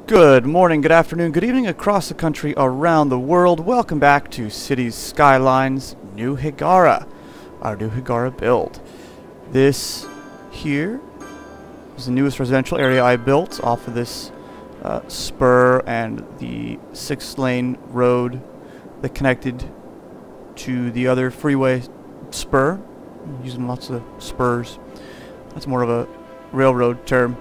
Good morning, good afternoon, good evening across the country, around the world. Welcome back to Cities Skylines New Hiigara, our new Hiigara build. This here is the newest residential area I built off of this spur and the 6-lane road that connected to the other freeway spur. I'm using lots of spurs. That's more of a railroad term.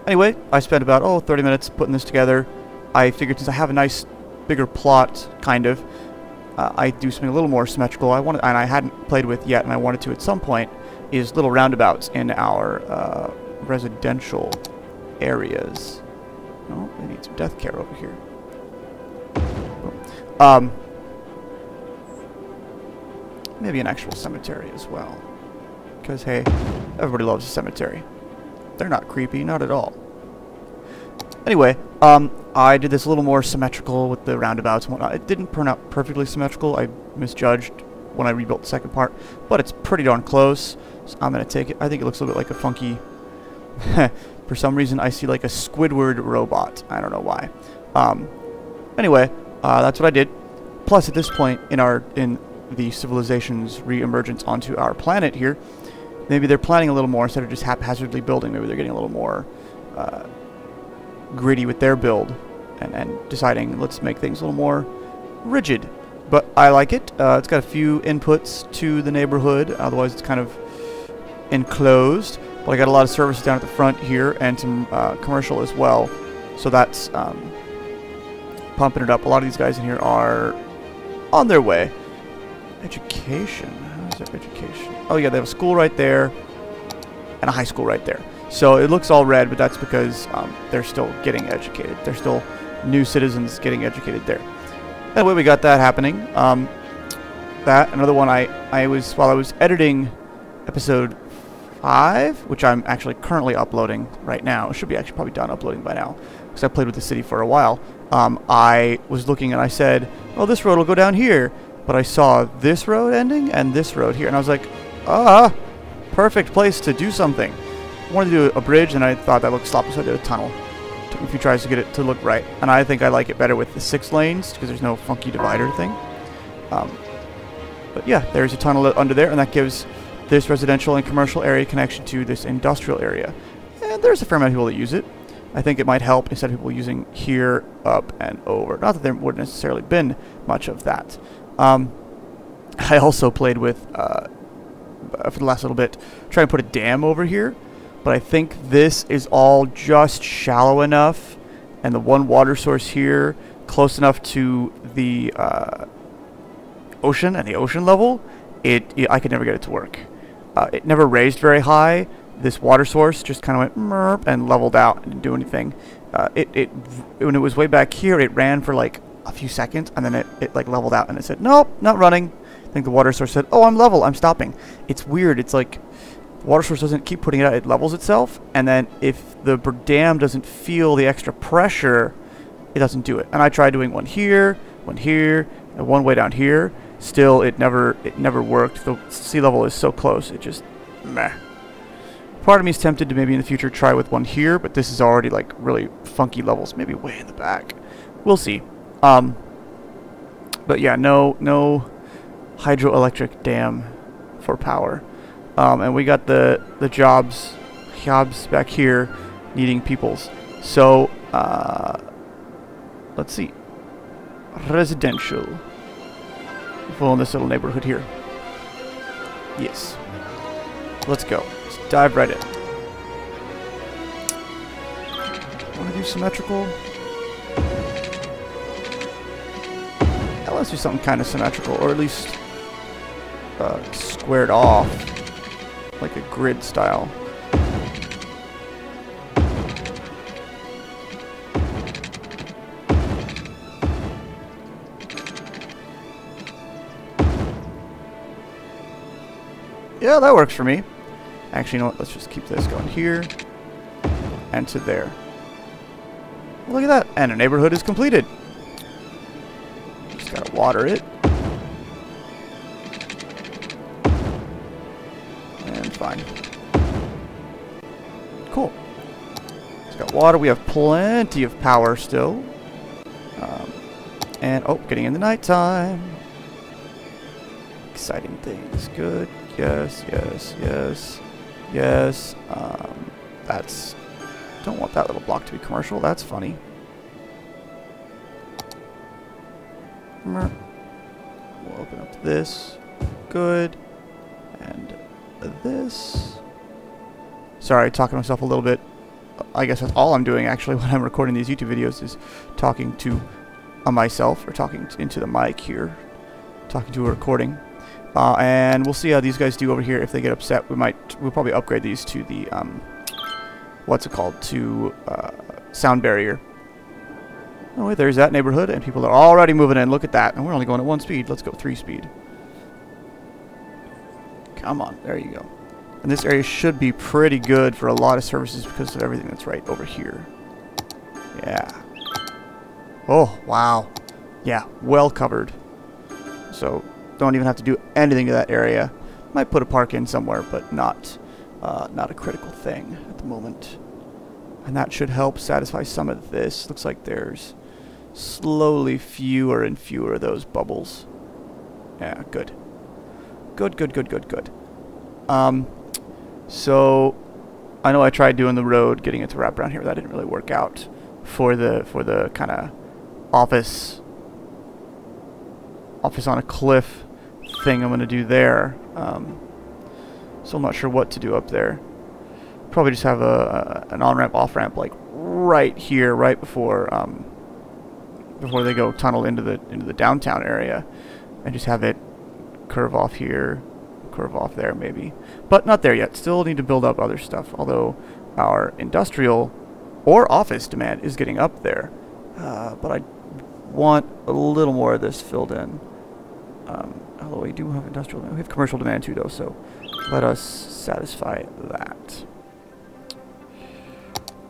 Anyway, I spent about 30 minutes putting this together. I figured since I have a nice bigger plot, kind of, I'd do something a little more symmetrical. And I hadn't played with yet, and I wanted to at some point, is little roundabouts in our residential areas. Oh, I need some death care over here. Maybe an actual cemetery as well. Because, hey, everybody loves a cemetery. They're not creepy, not at all. Anyway, I did this a little more symmetrical with the roundabouts and whatnot. It didn't turn out perfectly symmetrical. I misjudged when I rebuilt the second part, but it's pretty darn close. So I'm going to take it. I think it looks a little bit like a funky... For some reason, I see like a Squidward robot. I don't know why. Anyway, that's what I did. Plus, at this point in the civilization's re-emergence onto our planet here, maybe they're planning a little more instead of just haphazardly building. Maybe they're getting a little more gritty with their build and deciding, let's make things a little more rigid. But I like it. It's got a few inputs to the neighborhood. Otherwise, it's kind of enclosed. But I got a lot of services down at the front here and some commercial as well. So that's pumping it up. A lot of these guys in here are on their way. Education. How's their education? Oh yeah, they have a school right there and a high school right there. So it looks all red, but that's because they're still getting educated. They're still new citizens getting educated there. Anyway, we got that happening. Another one while I was editing episode 5, which I'm actually currently uploading right now. It should be actually probably done uploading by now because I played with the city for a while. I was looking and I said, oh, this road will go down here. But I saw this road ending and this road here, and I was like, perfect place to do something. I wanted to do a bridge, and I thought that looked sloppy, so I did a tunnel. Took me a few tries to get it to look right, and I think I like it better with the 6 lanes because there's no funky divider thing. But yeah, there's a tunnel under there, and that gives this residential and commercial area connection to this industrial area. And there's a fair amount of people that use it. I think it might help instead of people using here, up, and over. Not that there would necessarily been much of that. I also played with, for the last little bit, trying to put a dam over here, but I think this is all just shallow enough, and the one water source here, close enough to the ocean and the ocean level, I could never get it to work. It never raised very high. This water source just kind of went merp and leveled out and didn't do anything. When it was way back here, it ran for like a few seconds, and then it like leveled out, and it said, nope, not running. I think the water source said, oh, I'm level, I'm stopping. It's weird. It's like the water source doesn't keep putting it out, it levels itself, and then if the dam doesn't feel the extra pressure, it doesn't do it. And I tried doing one here, and one way down here. Still, it never worked. The sea level is so close, it just meh. Part of me is tempted to maybe in the future try with one here, but this is already like really funky levels, maybe way in the back. We'll see. But yeah, no hydroelectric dam for power. And we got the jobs back here needing peoples. So, let's see. Residential. Well, in this little neighborhood here. Yes. Let's go. Let's dive right in. Want to do symmetrical? Let's do something kind of symmetrical, or at least squared off, like a grid style. Yeah, that works for me. Actually, you know what? Let's just keep this going here and to there. Look at that, and a neighborhood is completed. Gotta water it. And fine. Cool. It's got water. We have plenty of power still. And, oh, getting in the nighttime. Exciting things. Good. Yes, yes, yes. Yes. That's... Don't want that little block to be commercial. That's funny. We'll open up this. Good. And this. Sorry, talking to myself a little bit. I guess that's all I'm doing actually when I'm recording these YouTube videos is talking to myself, or talking into the mic here, talking to a recording. And we'll see how these guys do over here. If they get upset, we'll probably upgrade these to the what's it called, to sound barrier. Oh wait, there's that neighborhood, and people are already moving in. Look at that, and we're only going at 1 speed. Let's go 3 speed. Come on, there you go. And this area should be pretty good for a lot of services because of everything that's right over here. Yeah. Oh, wow. Yeah, well covered. So, don't even have to do anything to that area. Might put a park in somewhere, but not a critical thing at the moment. And that should help satisfy some of this. Looks like there's slowly fewer and fewer of those bubbles. Yeah, good. Good, good, good, good, good. So I know I tried doing the road, getting it to wrap around here, but that didn't really work out for the kind of office on a cliff thing I'm going to do there. So I'm not sure what to do up there. Probably just have an on-ramp, off-ramp, like right here, right before they go tunnel into the downtown area, and just have it curve off here, curve off there maybe. But not there yet. Still need to build up other stuff, although our industrial or office demand is getting up there. But I want a little more of this filled in. Although we do have industrial demand. We have commercial demand too, though, so let us satisfy that.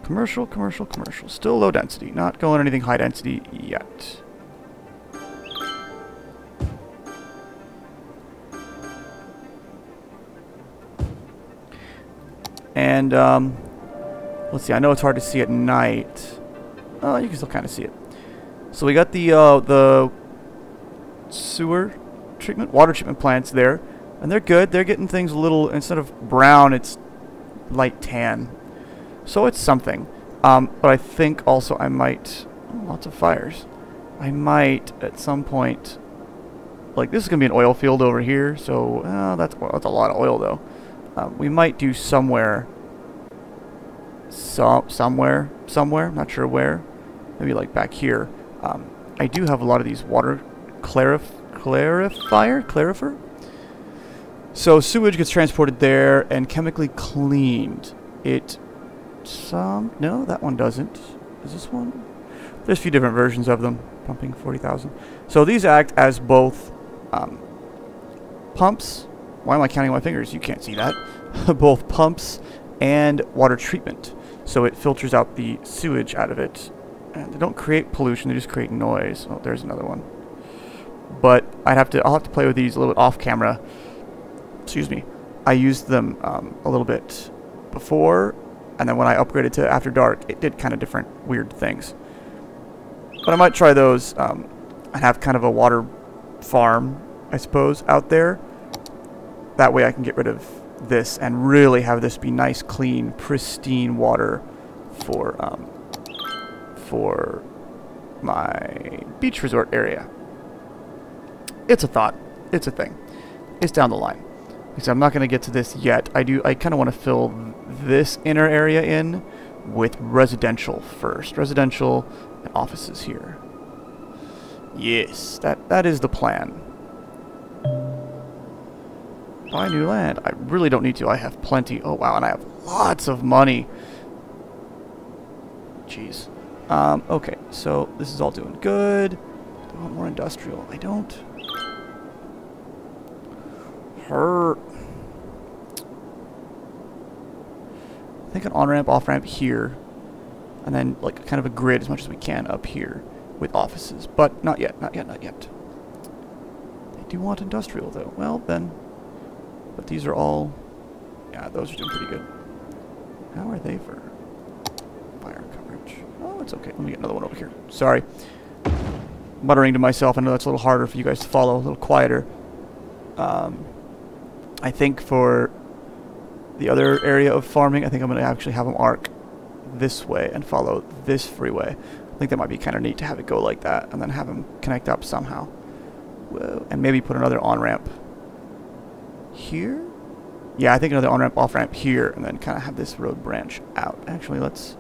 Commercial, commercial, commercial. Still low density. Not going anything high density yet. And, let's see, I know it's hard to see at night. Oh, you can still kind of see it. So we got the sewer treatment, water treatment plants there. And they're good. They're getting things a little, instead of brown, it's light tan. So it's something. But I think also I might, lots of fires. I might, at some point, like this is going to be an oil field over here. So, that's a lot of oil, though. We might do somewhere, somewhere, not sure where, maybe like back here. I do have a lot of these water clarifier. So sewage gets transported there and chemically cleaned. No, that one doesn't. Is this one? There's a few different versions of them. Pumping 40,000. So these act as both pumps. Why am I counting my fingers? You can't see that. Both pumps and water treatment. So it filters out the sewage out of it. And they don't create pollution, they just create noise. Oh, there's another one. But I'll have to play with these a little bit off camera. Excuse me. I used them a little bit before, and then when I upgraded to After Dark, it did kind of different weird things. But I might try those and have kind of a water farm, I suppose, out there. That way I can get rid of this and really have this be nice, clean, pristine water for my beach resort area. It's a thought. It's a thing. It's down the line. So I'm not going to get to this yet. I kind of want to fill this inner area in with residential first. Residential and offices here. Yes, that is the plan. Buy new land. I really don't need to. I have plenty. Oh, wow, and I have lots of money. Jeez. Okay, so this is all doing good. Do I want more industrial? I don't. I think an on-ramp, off-ramp here. And then, like, kind of a grid as much as we can up here with offices. But not yet, not yet, not yet. They do want industrial, though. Well, then... But these are all... Yeah, those are doing pretty good. How are they for fire cover? branch. Oh, it's okay. Let me get another one over here. Sorry. Muttering to myself. I know that's a little harder for you guys to follow, a little quieter. I think for the other area of farming, I think I'm going to actually have them arc this way and follow this freeway. I think that might be kind of neat to have it go like that and then have them connect up somehow. Whoa. And maybe put another on-ramp here? Yeah, I think another on-ramp, off-ramp here, and then kind of have this road branch out. Actually, let's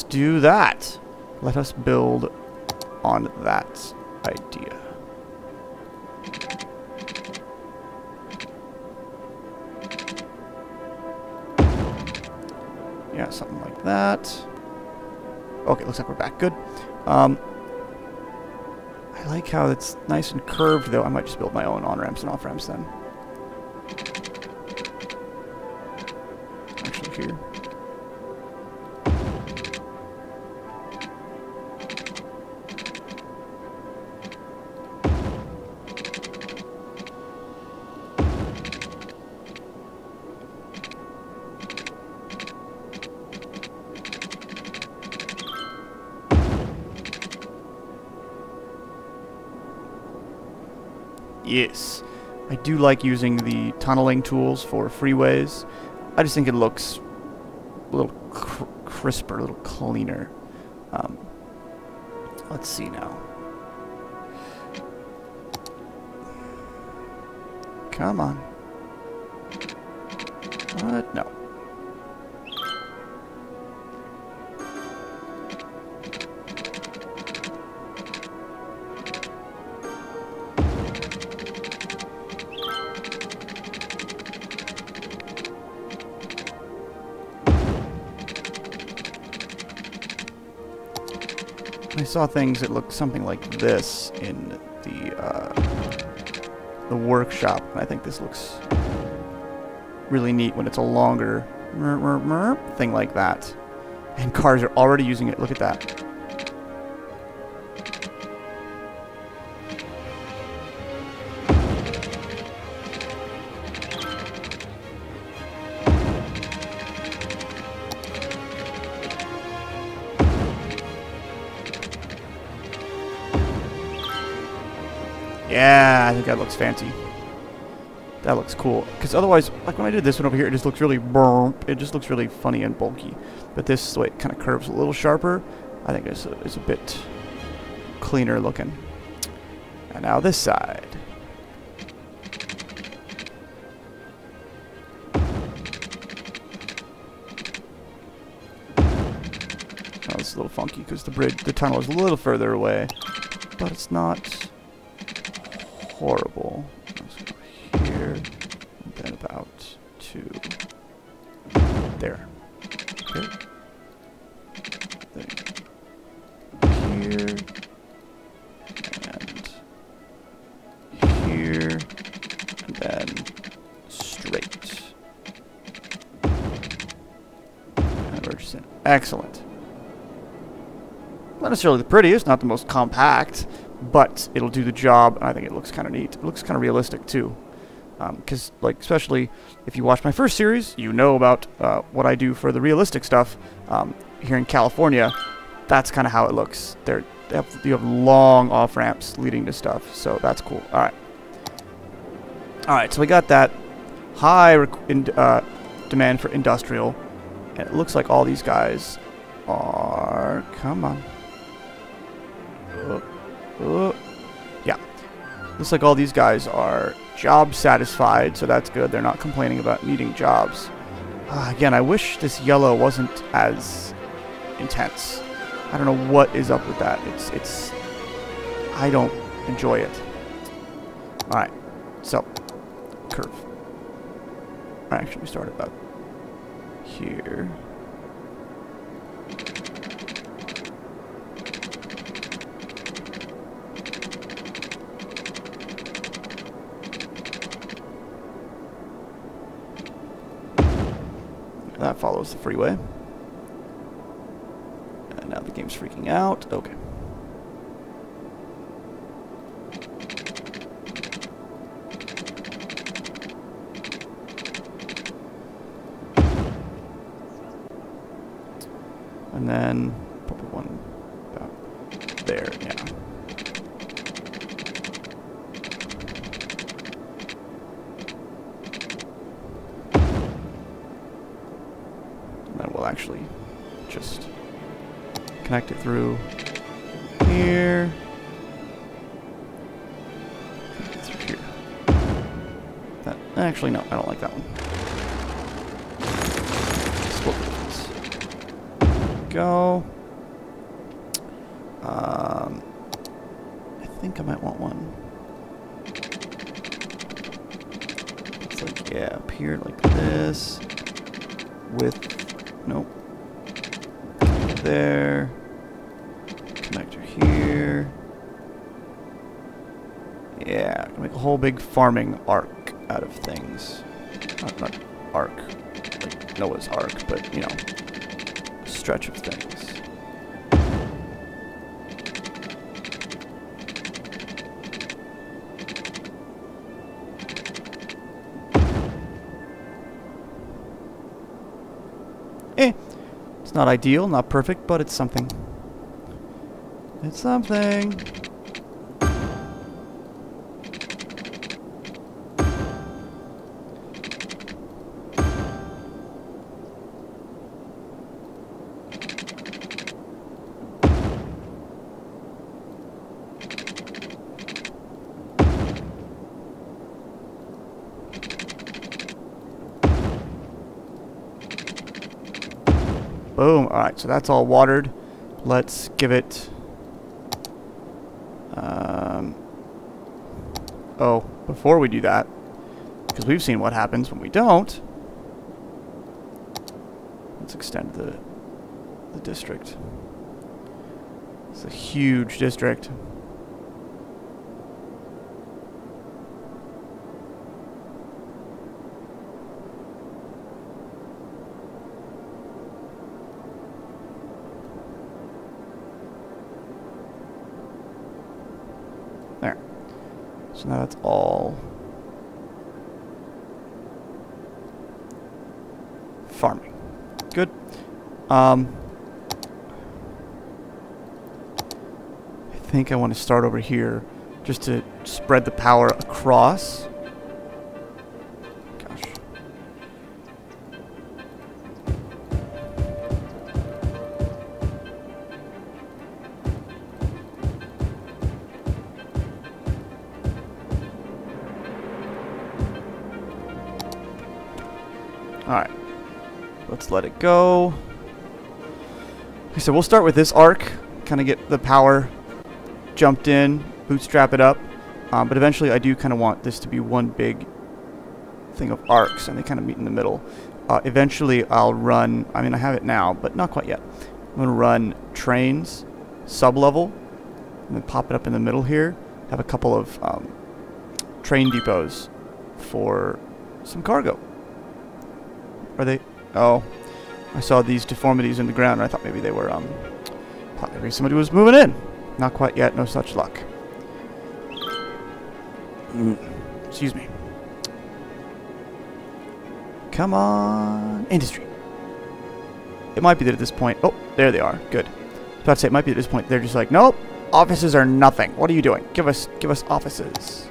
do that. Let us build on that idea. Yeah, something like that. Okay, looks like we're back. Good. I like how it's nice and curved, though. I might just build my own on-ramps and off-ramps then. Actually, here. Yes, I do like using the tunneling tools for freeways. I just think it looks a little crisper, a little cleaner. Let's see now. Come on. What? No. I saw things that looked something like this in the workshop, and I think this looks really neat when it's a longer thing like that. And cars are already using it. Look at that. Yeah, I think that looks fancy. That looks cool. Because otherwise, like when I did this one over here, it just looks really it just looks really funny and bulky. But this way, it kind of curves a little sharper. I think it's a bit cleaner looking. And now this side. Oh, it's a little funky because the tunnel is a little further away, but it's not horrible. Let's go here, and then about to there. Okay. Then here, and here, and then straight. And we're just in. Excellent. Not necessarily the prettiest, not the most compact, but it'll do the job, and I think it looks kind of neat. It looks kind of realistic, too. Because, like, especially if you watch my first series, you know about what I do for the realistic stuff here in California. That's kind of how it looks. You have long off-ramps leading to stuff, so that's cool. All right, so we got that high demand for industrial, and it looks like all these guys are... Come on. Yeah. Looks like all these guys are job satisfied, so that's good. They're not complaining about needing jobs. Again, I wish this yellow wasn't as intense. I don't know what is up with that. It's I don't enjoy it. Alright. So, curve. Actually, we started about here. That follows the freeway. And now the game's freaking out. Okay. And then there, yeah. And then we'll actually just connect it through here. Connect it through here. That, actually, no, I don't like that one. Split this. Go. I think I might want one. It's like, yeah, up here like this. With, nope. There. Connector here. Yeah, make a whole big farming arc out of things. Not arc, like Noah's Ark, but, you know, stretch of things. It's not ideal, not perfect, but it's something. It's something. Boom. Alright, so that's all watered. Let's give it... oh, before we do that, because we've seen what happens when we don't, let's extend the district. It's a huge district. There. So now that's all farming. Good. I think I want to start over here just to spread the power across. Gosh. Alright. Let's let it go. So we'll start with this arc. Kind of get the power jumped in, bootstrap it up. But eventually I do kind of want this to be one big thing of arcs, and they kind of meet in the middle. Eventually I'll run, I mean I have it now, but not quite yet. I'm going to run trains, sub-level, and then pop it up in the middle here. Have a couple of train depots for some cargo. Are they? Oh, I saw these deformities in the ground, and I thought maybe they were, thought maybe somebody was moving in. Not quite yet, no such luck. Excuse me. Come on. Industry. It might be that at this point... Oh, there they are. Good. I was about to say, it might be at this point they're just like, nope, offices are nothing. What are you doing? Give us offices.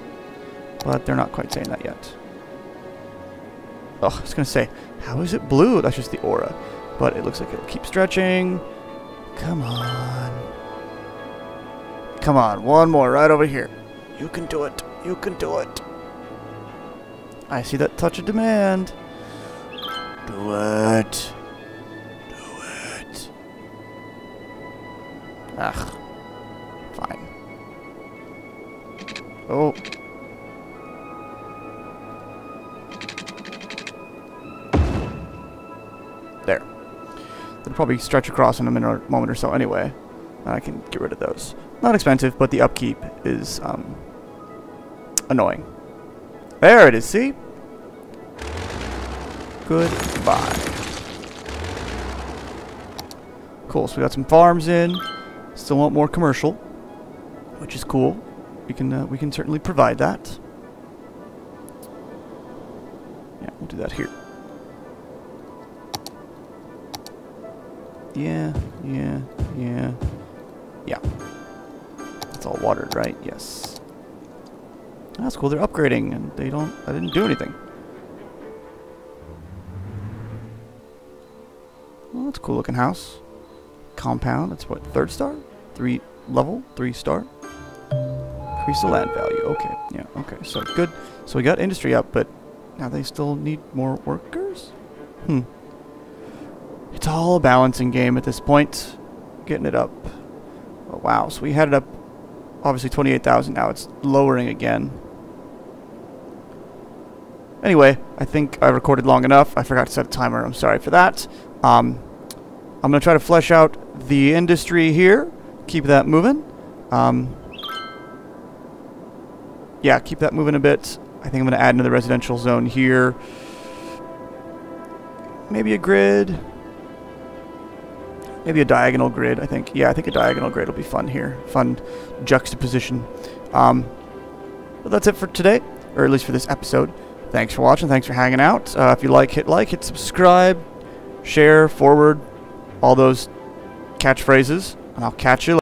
But they're not quite saying that yet. Oh, I was going to say, how is it blue? That's just the aura. But it looks like it'll keep stretching. Come on. Come on, one more right over here. You can do it. You can do it. I see that touch of demand. Do it. Do it. Ugh. Fine. Oh. There. They'll probably stretch across in a moment or so anyway. I can get rid of those. Not expensive, but the upkeep is annoying. There it is, see? Goodbye. Cool, so we got some farms in. Still want more commercial, which is cool. We can certainly provide that. Yeah, we'll do that here. Yeah. It's all watered, right? Yes. That's cool. They're upgrading, and they don't... I didn't do anything. Well, that's a cool looking house. Compound. That's what, 3rd star? 3 level? 3 star? Increase the land value. Okay. Yeah, okay. So good. So we got industry up, but now they still need more workers? It's all a balancing game at this point. Getting it up. Oh, wow. So we had it up, obviously 28,000. Now it's lowering again. Anyway, I think I recorded long enough. I forgot to set a timer. I'm sorry for that. I'm going to try to flesh out the industry here. Keep that moving. Yeah, keep that moving a bit. I think I'm going to add another residential zone here. Maybe a grid. Maybe a diagonal grid, I think. Yeah, I think a diagonal grid will be fun here. Fun juxtaposition. But that's it for today, or at least for this episode. Thanks for watching. Thanks for hanging out. If you like, hit subscribe, share, forward, all those catchphrases, and I'll catch you later.